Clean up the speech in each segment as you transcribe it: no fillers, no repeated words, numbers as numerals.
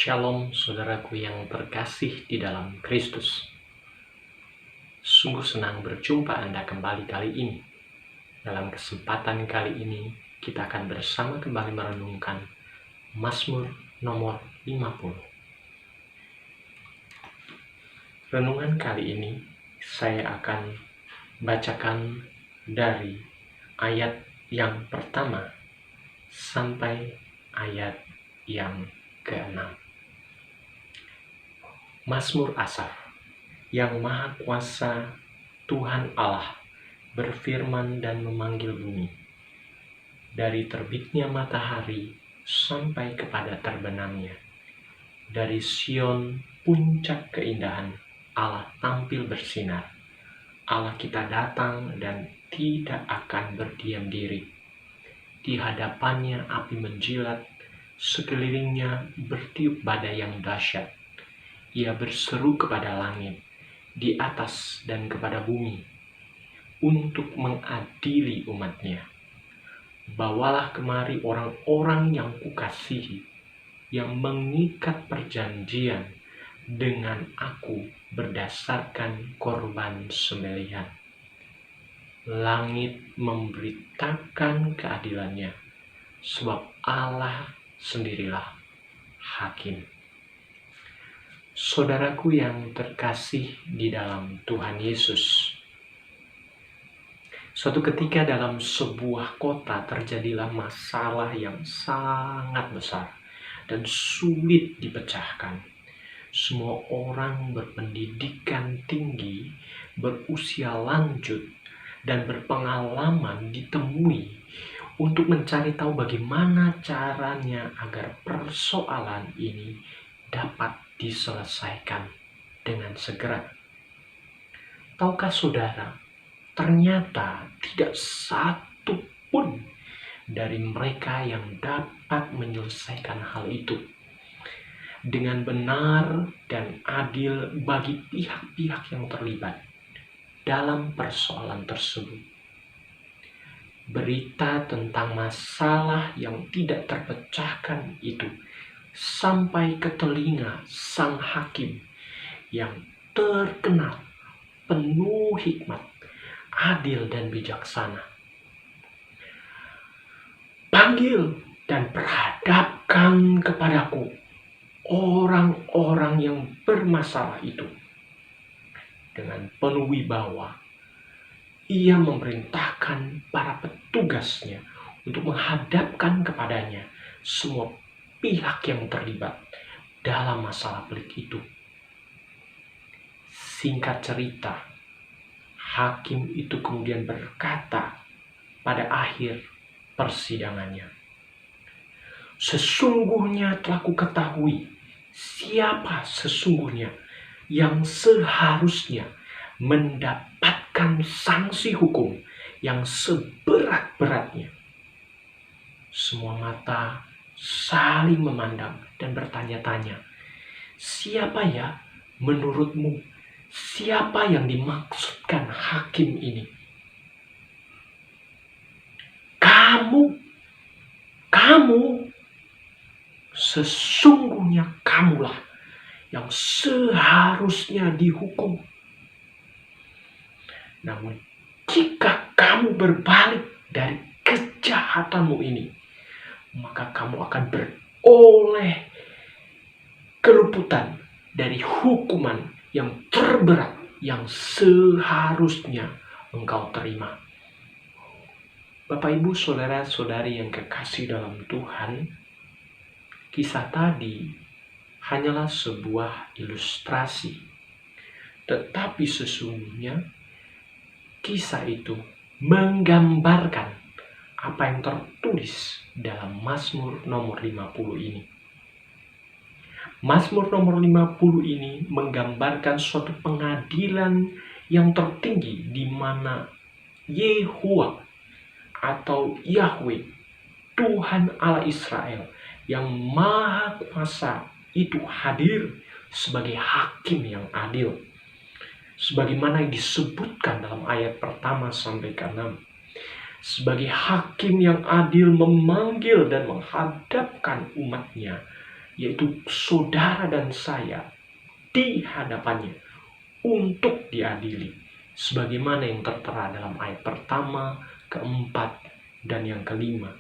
Shalom saudaraku yang terkasih di dalam Kristus. Sungguh senang berjumpa Anda kembali kali ini. Dalam kesempatan kali ini kita akan bersama kembali merenungkan Mazmur nomor 50. Renungan kali ini saya akan bacakan dari ayat yang pertama sampai ayat yang ke-6. Mazmur Asaf. Yang Maha Kuasa Tuhan Allah berfirman dan memanggil bumi. Dari terbitnya matahari sampai kepada terbenamnya. Dari Sion puncak keindahan Allah tampil bersinar. Allah kita datang dan tidak akan berdiam diri. Di hadapannya api menjilat, sekelilingnya bertiup badai yang dahsyat. Ia berseru kepada langit, di atas dan kepada bumi, untuk mengadili umatnya. Bawalah kemari orang-orang yang kukasihi, yang mengikat perjanjian dengan aku berdasarkan korban sembelihan. Langit memberitakan keadilannya, sebab Allah sendirilah hakim. Saudaraku yang terkasih di dalam Tuhan Yesus, suatu ketika dalam sebuah kota terjadilah masalah yang sangat besar dan sulit dipecahkan. Semua orang berpendidikan tinggi, berusia lanjut, dan berpengalaman ditemui untuk mencari tahu bagaimana caranya agar persoalan ini dapat diselesaikan dengan segera. Tahukah saudara, ternyata tidak satu pun dari mereka yang dapat menyelesaikan hal itu dengan benar dan adil bagi pihak-pihak yang terlibat dalam persoalan tersebut. Berita tentang masalah yang tidak terpecahkan itu sampai ke telinga sang hakim yang terkenal, penuh hikmat, adil dan bijaksana. Panggil dan perhadapkan kepadaku orang-orang yang bermasalah itu. Dengan penuh wibawa, ia memerintahkan para petugasnya untuk menghadapkan kepadanya semua pihak yang terlibat dalam masalah pelik itu. Singkat cerita, hakim itu kemudian berkata pada akhir persidangannya, "Sesungguhnya telah kuketahui siapa sesungguhnya yang seharusnya mendapatkan sanksi hukum yang seberat-beratnya." Semua mata saling memandang dan bertanya-tanya, siapa ya menurutmu, siapa yang dimaksudkan hakim ini? Kamu, sesungguhnya kamulah yang seharusnya dihukum. Namun jika kamu berbalik dari kejahatanmu ini, maka kamu akan beroleh keluputan dari hukuman yang terberat yang seharusnya engkau terima. Bapak, Ibu, saudara-saudari yang kekasih dalam Tuhan, kisah tadi hanyalah sebuah ilustrasi. Tetapi sesungguhnya kisah itu menggambarkan apa yang tertulis dalam Mazmur nomor 50 ini. Mazmur nomor 50 ini menggambarkan suatu pengadilan yang tertinggi di mana Yehuwa atau Yahweh, Tuhan Allah Israel yang Maha Kuasa itu hadir sebagai hakim yang adil. Sebagaimana disebutkan dalam ayat pertama sampai ke-6. Sebagai hakim yang adil memanggil dan menghadapkan umatnya yaitu saudara dan saya, di hadapannya untuk diadili, sebagaimana yang tertera dalam ayat pertama, keempat, dan yang kelima.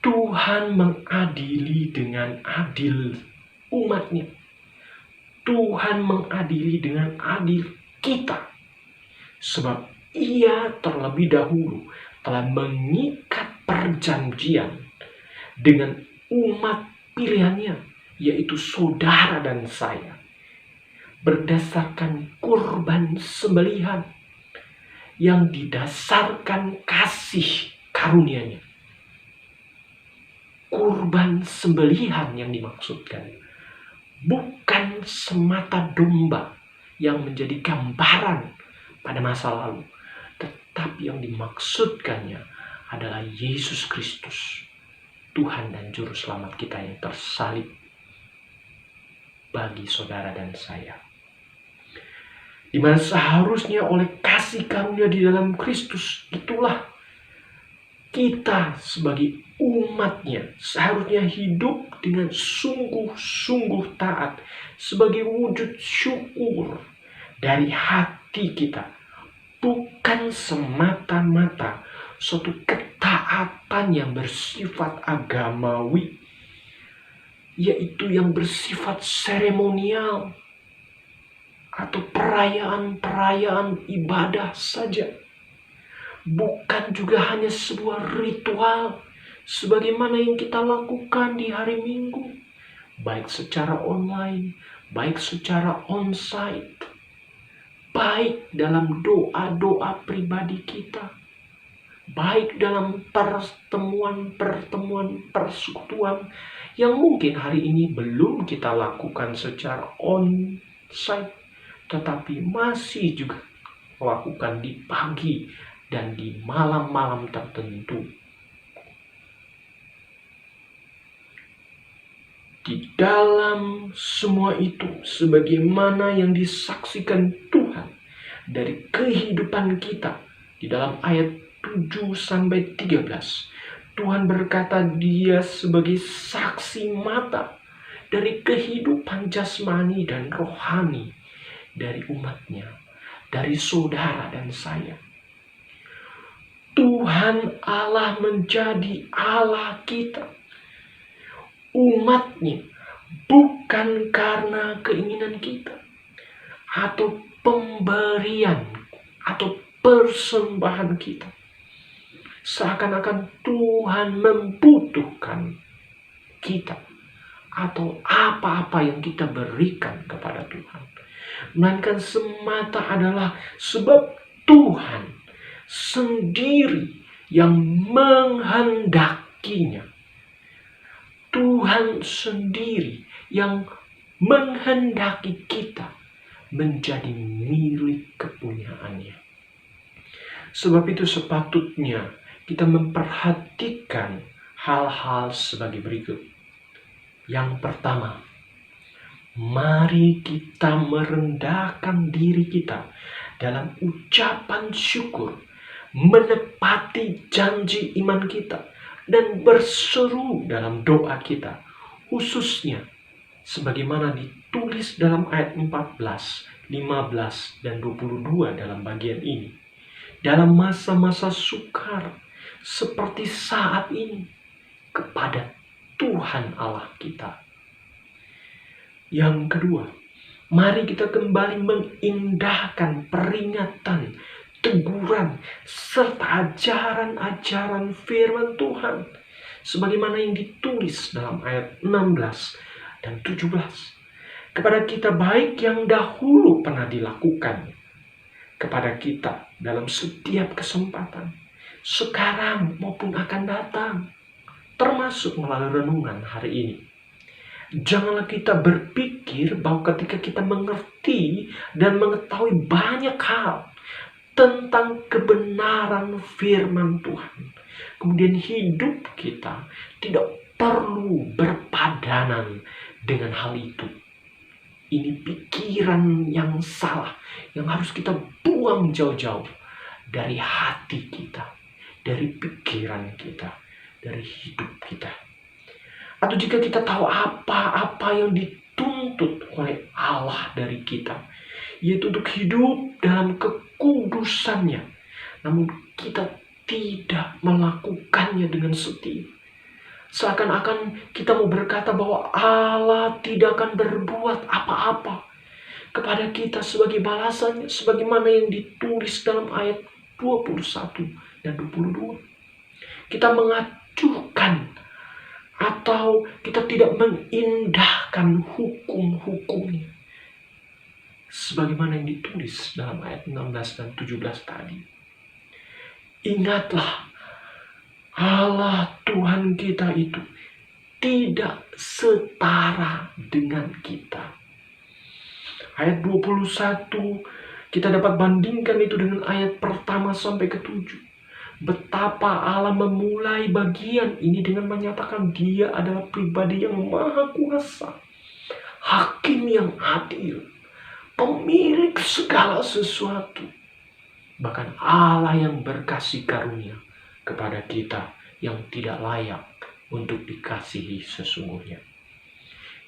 Tuhan mengadili dengan adil umatnya. Tuhan mengadili dengan adil kita, sebab Ia terlebih dahulu telah mengikat perjanjian dengan umat pilihannya, yaitu saudara dan saya, berdasarkan kurban sembelihan yang didasarkan kasih karunia-Nya. Kurban sembelihan yang dimaksudkan bukan semata domba yang menjadi gambaran pada masa lalu, tetapi yang dimaksudkannya adalah Yesus Kristus, Tuhan dan Juru Selamat kita yang tersalib bagi saudara dan saya. Di mana seharusnya oleh kasih karunia di dalam Kristus itulah kita sebagai umatnya seharusnya hidup dengan sungguh-sungguh taat sebagai wujud syukur dari hati kita, bukan semata-mata suatu ketaatan yang bersifat agamawi, yaitu yang bersifat seremonial atau perayaan-perayaan ibadah saja. Bukan juga hanya sebuah ritual sebagaimana yang kita lakukan di hari Minggu, baik secara online, baik secara onsite, baik dalam doa-doa pribadi kita, baik dalam pertemuan-pertemuan persekutuan yang mungkin hari ini belum kita lakukan secara onsite, tetapi masih juga lakukan di pagi dan di malam-malam tertentu. Di dalam semua itu, sebagaimana yang disaksikan Tuhan dari kehidupan kita di dalam ayat 7-13, Tuhan berkata Dia sebagai saksi mata dari kehidupan jasmani dan rohani dari umatnya, dari saudara dan saya. Tuhan Allah menjadi Allah kita, umatnya, bukan karena keinginan kita atau pemberian atau persembahan kita. Seakan-akan Tuhan membutuhkan kita atau apa-apa yang kita berikan kepada Tuhan, melainkan semata adalah sebab Tuhan sendiri yang menghendakinya. Tuhan sendiri yang menghendaki kita menjadi milik kepunyaannya. Sebab itu sepatutnya kita memperhatikan hal-hal sebagai berikut. Yang pertama, mari kita merendahkan diri kita dalam ucapan syukur, menepati janji iman kita, dan berseru dalam doa kita, khususnya sebagaimana ditulis dalam ayat 14, 15, dan 22 dalam bagian ini. Dalam masa-masa sukar seperti saat ini kepada Tuhan Allah kita. Yang kedua, mari kita kembali mengindahkan peringatan, teguran, serta ajaran-ajaran firman Tuhan sebagaimana yang ditulis dalam ayat 16 dan 17 kepada kita, baik yang dahulu pernah dilakukan kepada kita dalam setiap kesempatan, sekarang maupun akan datang, termasuk melalui renungan hari ini. Janganlah kita berpikir bahwa ketika kita mengerti dan mengetahui banyak hal tentang kebenaran firman Tuhan, kemudian hidup kita tidak perlu berpadanan dengan hal itu. Ini pikiran yang salah yang harus kita buang jauh-jauh dari hati kita, dari pikiran kita, dari hidup kita. Atau jika kita tahu apa yang dituntut oleh Allah dari kita, yaitu untuk hidup dalam kekudusannya, namun kita tidak melakukannya dengan setia. Seakan-akan kita mau berkata bahwa Allah tidak akan berbuat apa-apa kepada kita sebagai balasannya, sebagaimana yang ditulis dalam ayat 21 dan 22. Kita mengacuhkan atau kita tidak mengindahkan hukum-hukumnya, sebagaimana yang ditulis dalam ayat 16 dan 17 tadi. Ingatlah, Allah Tuhan kita itu tidak setara dengan kita. Ayat 21 kita dapat bandingkan itu dengan ayat pertama sampai ke-7. Betapa Allah memulai bagian ini dengan menyatakan Dia adalah pribadi yang maha kuasa, hakim yang adil, pemilik segala sesuatu. Bahkan Allah yang berkasih karunia kepada kita yang tidak layak untuk dikasihi sesungguhnya.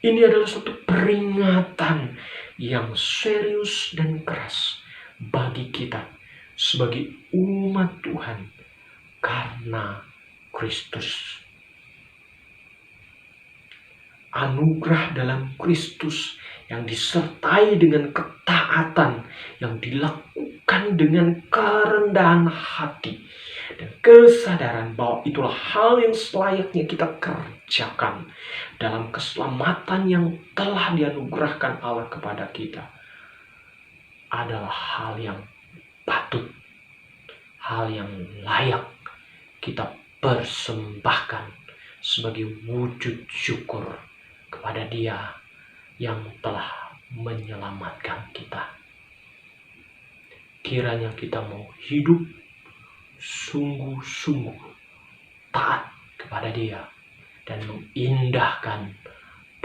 Ini adalah suatu peringatan yang serius dan keras bagi kita sebagai umat Tuhan karena Kristus. Anugerah dalam Kristus yang disertai dengan ketaatan yang dilakukan dengan kerendahan hati dan kesadaran bahwa itulah hal yang selayaknya kita kerjakan dalam keselamatan yang telah dianugerahkan Allah kepada kita, adalah hal yang patut, hal yang layak kita persembahkan sebagai wujud syukur kepada Dia yang telah menyelamatkan kita. Kiranya kita mau hidup sungguh-sungguh taat kepada Dia dan mengindahkan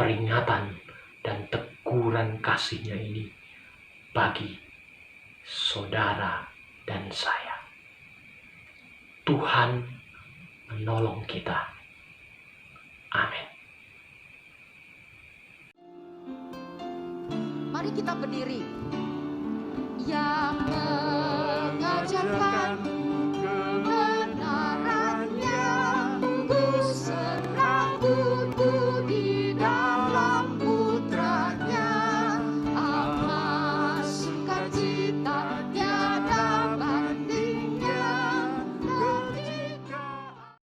peringatan dan teguran kasih-Nya ini bagi saudara dan saya. Tuhan menolong kita. Amin. Mari kita berdiri. Yang